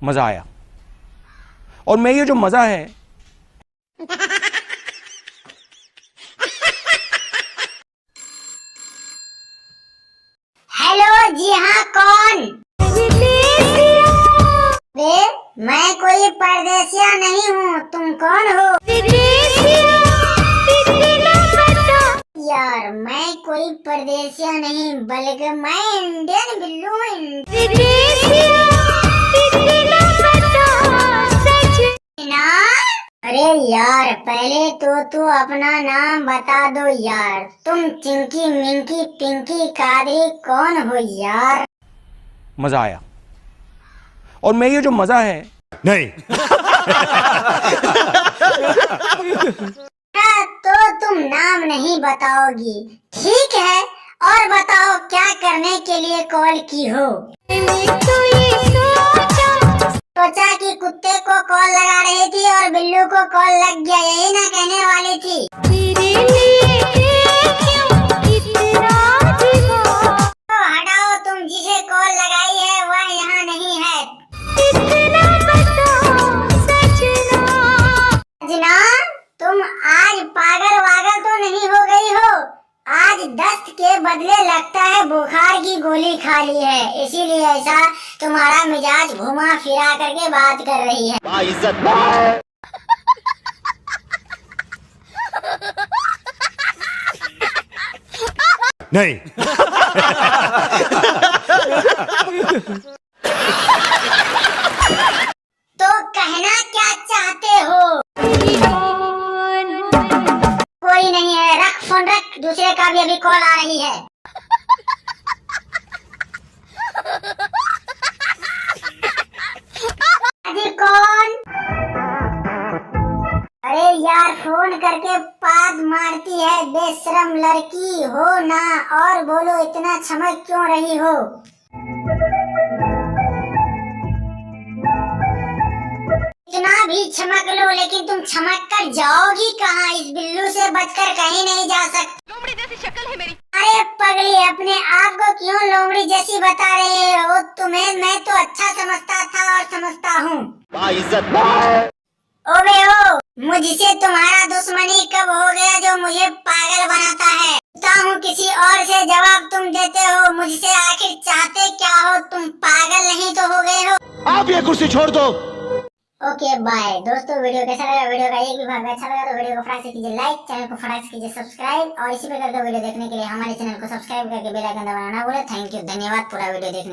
मजा आया। और मैं ये जो मजा है हेलो जी हाँ, कौन? वे मैं कोई परदेसिया नहीं हूँ, तुम कौन हो? यार मैं कोई परदेसिया नहीं बल्कि मैं इंडियन बिल्लू हूँ। अरे यार पहले तो तू अपना नाम बता दो यार, तुम चिंकी मिंकी पिंकी कादरी कौन हो यार? मजा आया। और मैं ये जो मजा है नहीं। तो तुम नाम नहीं बताओगी, ठीक है। और बताओ क्या करने के लिए कॉल की हो? सोचा कि कुत्ते को कॉल लगा रही थी और बिल्लू को कॉल लग गया, यही ना कहने वाली थी? तो हटाओ, तुम जिसे कॉल लगाई है वह यहाँ नहीं है। सजना, तुम आज पागल वागल तो नहीं हो गई हो? आज दस्त के बदले लगता है बुखार की गोली खा ली है, इसीलिए ऐसा तुम्हारा मिजाज घुमा फिरा करके बात कर रही है। नहीं। तो कहना क्या चाहते हो? कोई नहीं है, रख फोन रख, दूसरे का भी अभी कॉल आ रही है। अजी कौन? अरे यार फोन करके पाद मारती है, बेशरम लड़की हो ना। और बोलो, इतना चमक क्यों रही हो? इतना भी चमक लो, लेकिन तुम चमक कर जाओगी कहाँ? इस बिल्लू से बचकर कहीं नहीं जा सकती। लोमड़ी जैसी शक्ल है मेरी। अरे पगली, अपने आप को क्यों लोमड़ी जैसी बता रहे हो? तुम्हें मैं तो अच्छा समझता था और समझता हूँ। ओबे ओ, मुझसे तुम्हारा दुश्मनी कब हो गया जो मुझे पागल बनाता है? पूछता हूँ किसी और से, जवाब तुम देते हो। मुझसे आखिर चाहते क्या हो? तुम पागल नहीं तो हो गए हो? आप ये कुर्सी छोड़ दो। ओके बाय दोस्तों, वीडियो कैसा लगा? वीडियो का एक भी भाग अच्छा लगा तो वीडियो को फटाक से कीजिए लाइक, चैनल को फटाक से कीजिए सब्सक्राइब और इसी प्रकार का वीडियो देखने के लिए हमारे चैनल को सब्सक्राइब करके बेल आइकन दबाना ना भूलें। थैंक यू, धन्यवाद पूरा वीडियो देखने